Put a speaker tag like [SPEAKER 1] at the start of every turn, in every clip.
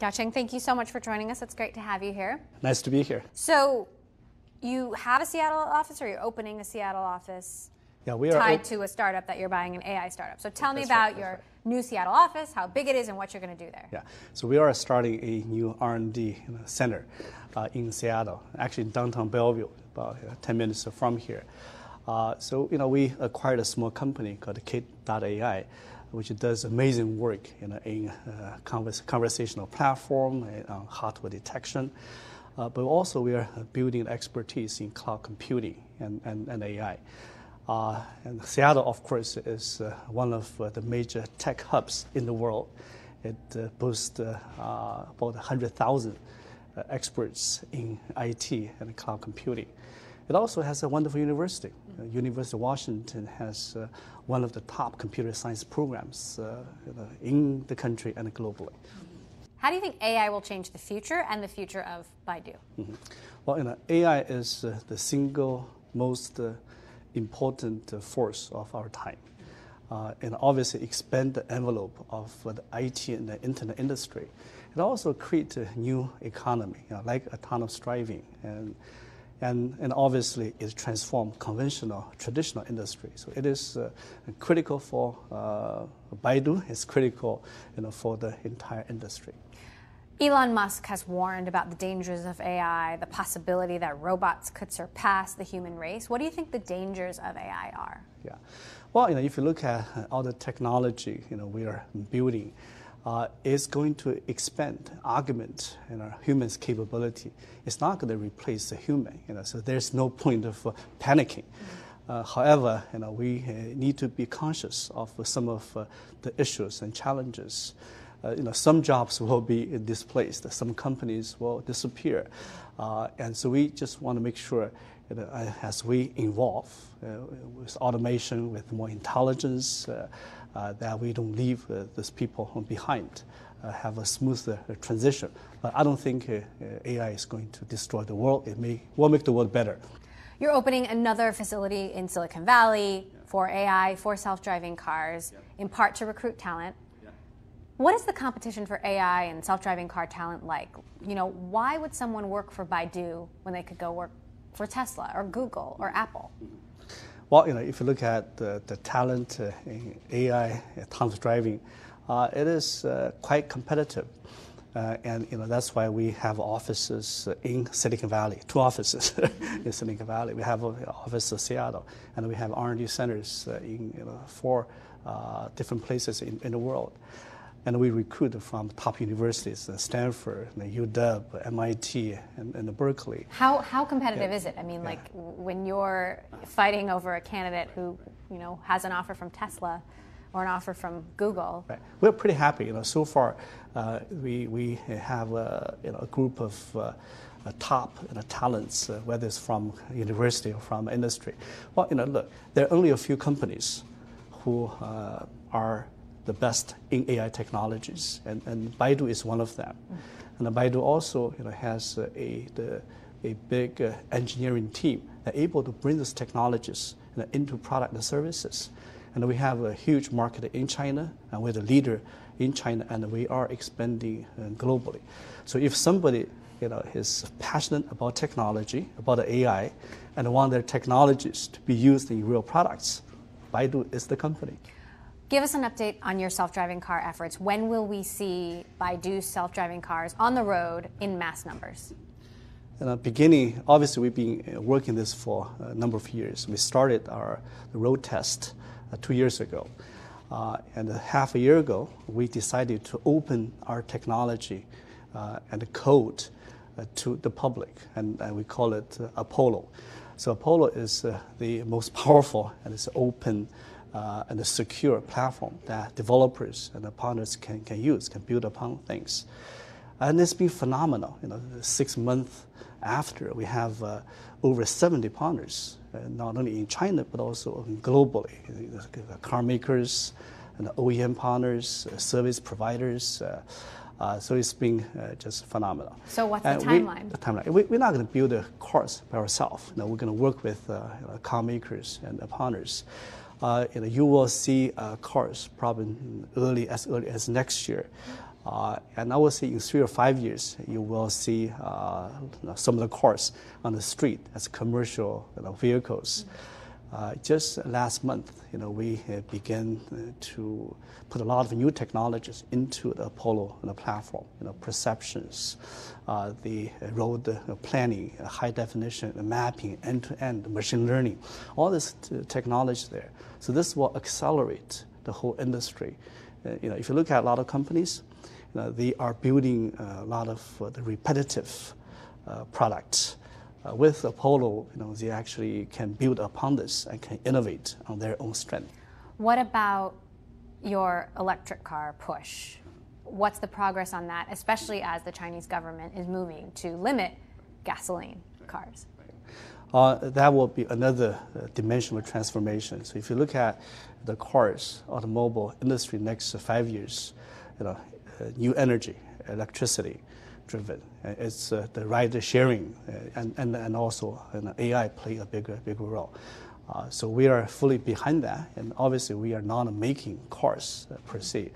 [SPEAKER 1] Zhang, thank you so much for joining us. It's great to have you here.
[SPEAKER 2] Nice to be here.
[SPEAKER 1] So you have a Seattle office, or you're opening a Seattle office tied to a startup that you're buying, an AI startup. So tell me about your new Seattle office, how big it is, and what you're going to do there.
[SPEAKER 2] Yeah, so we are starting a new R&D center in Seattle, actually in downtown Bellevue, about 10 minutes from here. So we acquired a small company called Kit.ai, which does amazing work in conversational platform and hardware detection. But also we are building expertise in cloud computing and AI. And Seattle, of course, is one of the major tech hubs in the world. It boasts about 100,000 experts in IT and cloud computing. It also has a wonderful university. University of Washington has one of the top computer science programs in the country and globally.
[SPEAKER 1] How do you think AI will change the future and the future of Baidu?
[SPEAKER 2] Mm-hmm. Well, AI is the single most important force of our time. And obviously expand the envelope of the IT and the internet industry. It also creates a new economy, like autonomous driving, and obviously it transforms traditional industry. So it is critical for Baidu. It's critical, for the entire industry.
[SPEAKER 1] Elon Musk has warned about the dangers of AI, the possibility that robots could surpass the human race. What do you think the dangers of AI are?
[SPEAKER 2] Yeah, well, if you look at all the technology, we are building, it's going to expand, augment, humans' capability. It's not going to replace the human, so there's no point of panicking. However, we need to be conscious of some of the issues and challenges. Some jobs will be displaced, some companies will disappear. And so we just want to make sure as we evolve with automation, with more intelligence, that we don't leave these people behind, have a smoother transition. But I don't think AI is going to destroy the world. It will make the world better.
[SPEAKER 1] You're opening another facility in Silicon Valley for AI, for self-driving cars, in part to recruit talent. What is the competition for AI and self-driving car talent like? Why would someone work for Baidu when they could go work for Tesla or Google or Apple?
[SPEAKER 2] Well, if you look at the talent in AI, autonomous driving, it is quite competitive. And that's why we have offices in Silicon Valley, 2 offices in Silicon Valley. We have an office in Seattle, and we have R&D centers in 4 different places in the world. And we recruit from top universities, Stanford, UW, MIT, and Berkeley.
[SPEAKER 1] How competitive is it? I mean, like when you're fighting over a candidate who, has an offer from Tesla or an offer from Google.
[SPEAKER 2] Right. We're pretty happy. So far, we have a group of top talents, whether it's from university or from industry. Well, look, there are only a few companies who are the best in AI technologies, and Baidu is one of them. And Baidu also has a big engineering team that are able to bring these technologies into product and services. And we have a huge market in China, and we're the leader in China, and we are expanding globally. So if somebody is passionate about technology, about AI, and want their technologies to be used in real products, Baidu is the company.
[SPEAKER 1] Give us an update on your self-driving car efforts. When will we see Baidu's self-driving cars on the road in mass numbers?
[SPEAKER 2] In the beginning, obviously, we've been working this for a number of years. We started our road test 2 years ago. And half a year ago, we decided to open our technology and the code to the public, and we call it Apollo. So Apollo is the most powerful and it's open and a secure platform that developers and the partners can use, can build upon things. And it's been phenomenal. 6 months after, we have over 70 partners, not only in China, but also globally. Car makers, and OEM partners, service providers. So it's been just phenomenal.
[SPEAKER 1] So what's the timeline?
[SPEAKER 2] We're not going to build the cars by ourselves. We're going to work with car makers and partners. You will see cars probably as early as next year. And I would say in 3 or 5 years, you will see some of the cars on the street as commercial vehicles. Just last month, we began to put a lot of new technologies into the Apollo platform. Perceptions, the road planning, high definition mapping, end-to-end machine learning, all this technology there. So this will accelerate the whole industry. If you look at a lot of companies, they are building a lot of the repetitive products. With Apollo, they actually can build upon this and can innovate on their own strength.
[SPEAKER 1] What about your electric car push? What's the progress on that, especially as the Chinese government is moving to limit gasoline cars?
[SPEAKER 2] That will be another dimension of transformation. So if you look at the cars, automobile industry next 5 years, new energy, electricity driven. It's the ride sharing and also AI play a bigger role. So we are fully behind that, and obviously we are not making cars per se.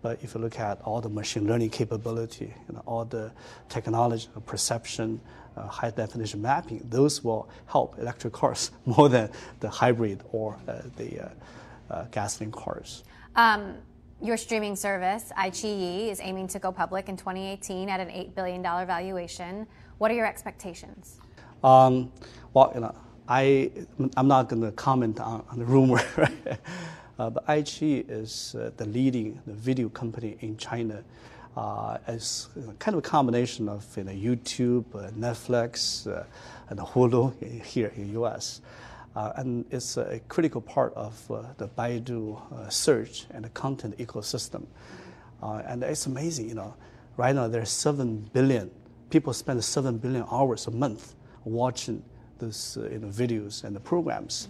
[SPEAKER 2] But if you look at all the machine learning capability, all the technology, perception, high definition mapping, those will help electric cars more than the hybrid or the gasoline cars.
[SPEAKER 1] Your streaming service, iQIYI, is aiming to go public in 2018 at an $8 billion valuation. What are your expectations?
[SPEAKER 2] Well, I'm not going to comment on the rumor, right? But iQIYI is the leading video company in China. As kind of a combination of YouTube, Netflix, and Hulu here in the U.S. And it's a critical part of the Baidu search and the content ecosystem. And it's amazing, right now there's 7 billion, people spend 7 billion hours a month watching these videos and the programs.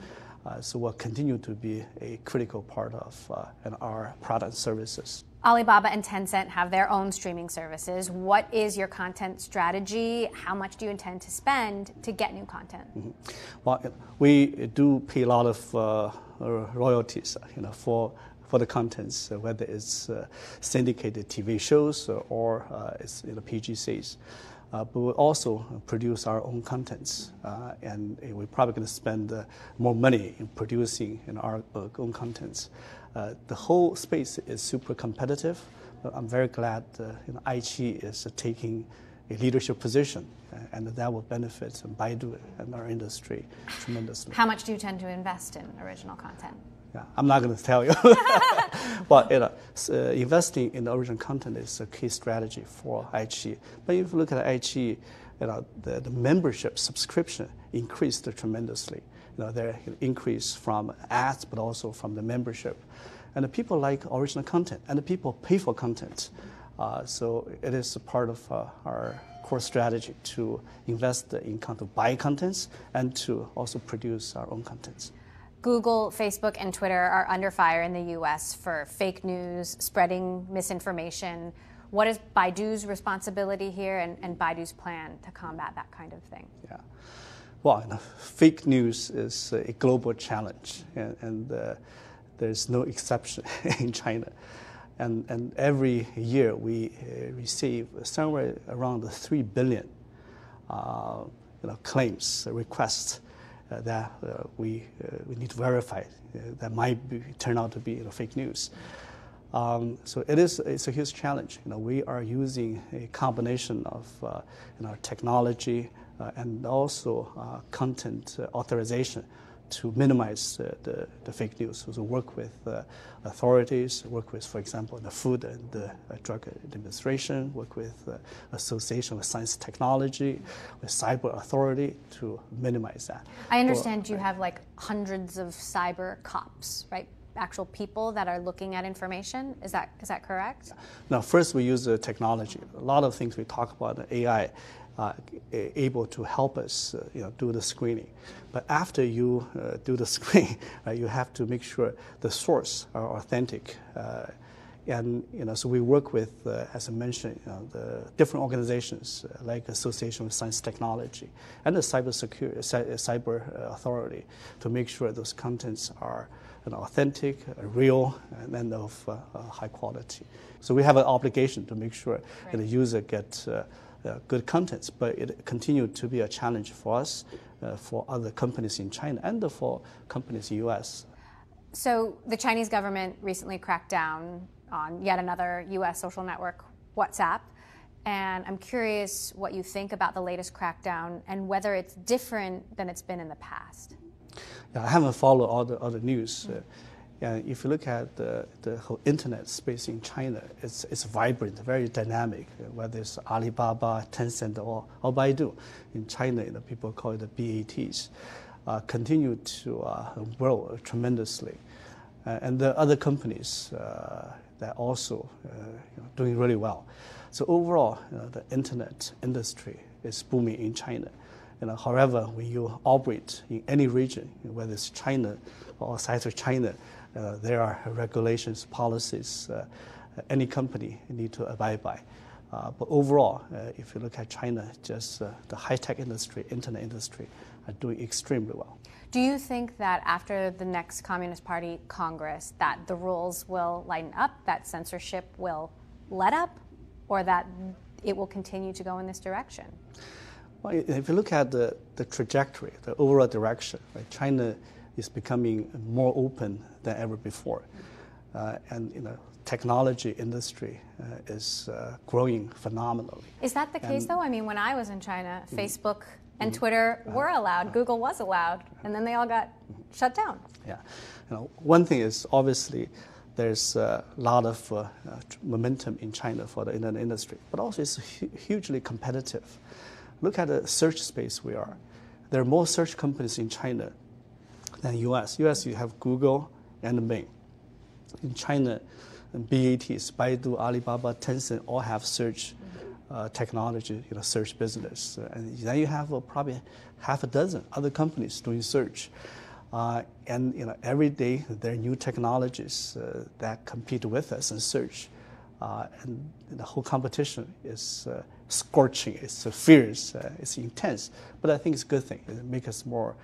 [SPEAKER 2] So we'll continue to be a critical part of our product services.
[SPEAKER 1] Alibaba and Tencent have their own streaming services. What is your content strategy? How much do you intend to spend to get new content?
[SPEAKER 2] Mm-hmm. Well, we do pay a lot of royalties, for the contents, whether it's syndicated TV shows or it's PGCs. But we also produce our own contents, and we're probably going to spend more money in producing our own contents. The whole space is super competitive. I'm very glad iQIYI is taking a leadership position, and that will benefit Baidu and our industry tremendously.
[SPEAKER 1] How much do you tend to invest in original content?
[SPEAKER 2] Yeah, I'm not going to tell you. But investing in original content is a key strategy for iQIYI. But if you look at iQIYI, the membership subscription increased tremendously. There increase from ads, but also from the membership. And the people like original content, and the people pay for content. So it is a part of our core strategy to invest in content, to buy contents, and to also produce our own contents.
[SPEAKER 1] Google, Facebook, and Twitter are under fire in the U.S. for fake news, spreading misinformation. What is Baidu's responsibility here and Baidu's plan to combat that kind of thing?
[SPEAKER 2] Yeah. Well, fake news is a global challenge, and there's no exception in China. And every year we receive somewhere around 3 billion claims, requests that we need to verify that might turn out to be fake news. So it's a huge challenge. We are using a combination of technology and also content authorization to minimize the fake news. So work with authorities, work with, for example, the Food and the Drug Administration, work with Association of Science and Technology, with Cyber Authority to minimize that.
[SPEAKER 1] I understand you have like hundreds of cyber cops, right? Actual people that are looking at information. Is that correct?
[SPEAKER 2] Now, first we use the technology. A lot of things we talk about, AI, able to help us do the screening. But after you do the screening, you have to make sure the source are authentic. And so we work with, as I mentioned, the different organizations like Association of Science and Technology and the Cyber Authority to make sure those contents are authentic, real, and of high quality. So we have an obligation to make sure that the user gets good contents, but it continued to be a challenge for us, for other companies in China, and for companies in the US.
[SPEAKER 1] So the Chinese government recently cracked down on yet another US social network, WhatsApp. And I'm curious what you think about the latest crackdown and whether it's different than it's been in the past.
[SPEAKER 2] Yeah, I haven't followed all the news. If you look at the whole internet space in China, it's vibrant, very dynamic, whether it's Alibaba, Tencent, or Baidu. In China, people call it the BATs, continue to grow tremendously. And the other companies that also doing really well. So overall, the internet industry is booming in China. However, when you operate in any region, whether it's China or outside of China, there are regulations, policies, any company need to abide by. But overall, if you look at China, just the high-tech industry, internet industry, are doing extremely well.
[SPEAKER 1] Do you think that after the next Communist Party Congress, that the rules will lighten up, that censorship will let up, or that it will continue to go in this direction?
[SPEAKER 2] Well, if you look at the trajectory, the overall direction, right, China is becoming more open than ever before. And technology industry is growing phenomenally.
[SPEAKER 1] Is that the case, though? I mean, when I was in China, Facebook and Twitter were allowed, Google was allowed, and then they all got shut down.
[SPEAKER 2] Yeah. One thing is, obviously, there's a lot of momentum in China for the internet industry, but also it's hugely competitive. Look at the search space we are. There are more search companies in China than US. US, you have Google and Bing. In China, BATs, Baidu, Alibaba, Tencent all have search technology, search business. And then you have probably half a dozen other companies doing search. And every day there are new technologies that compete with us in search. And the whole competition is scorching, it's fierce, it's intense. But I think it's a good thing. It makes us more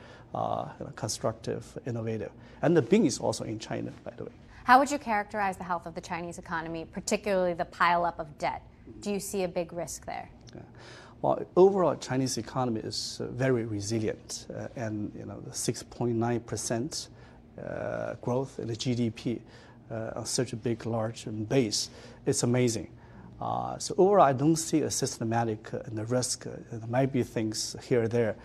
[SPEAKER 2] constructive, innovative. And the Bing is also in China, by the way.
[SPEAKER 1] How would you characterize the health of the Chinese economy, particularly the pileup of debt? Do you see a big risk there?
[SPEAKER 2] Yeah. Well, overall, Chinese economy is very resilient, and the 6.9% growth in the GDP on such a big, large base, it's amazing. So overall, I don't see a systematic risk. There might be things here or there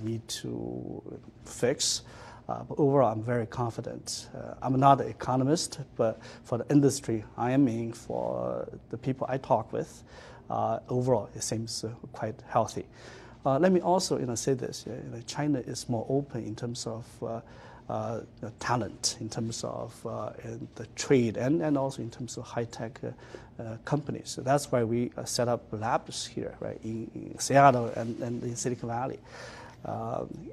[SPEAKER 2] need to fix. But overall, I'm very confident. I'm not an economist, but for the industry I am in, for the people I talk with, overall, it seems quite healthy. Let me also say this. China is more open in terms of talent, in terms of the trade, and also in terms of high-tech companies. So that's why we set up labs here, right, in Seattle and in Silicon Valley.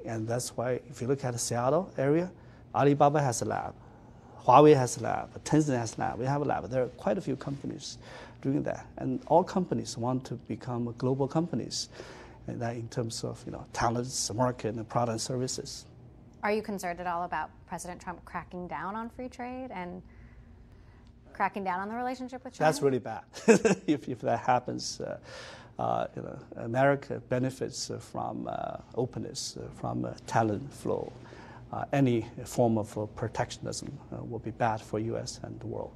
[SPEAKER 2] And that's why if you look at the Seattle area, Alibaba has a lab, Huawei has a lab, Tencent has a lab, we have a lab. There are quite a few companies doing that. And all companies want to become global companies, and that in terms of talents, market, and product and services.
[SPEAKER 1] Are you concerned at all about President Trump cracking down on free trade and cracking down on the relationship with China?
[SPEAKER 2] That's really bad. If that happens, America benefits from openness, from talent flow. Any form of protectionism will be bad for U.S. and the world.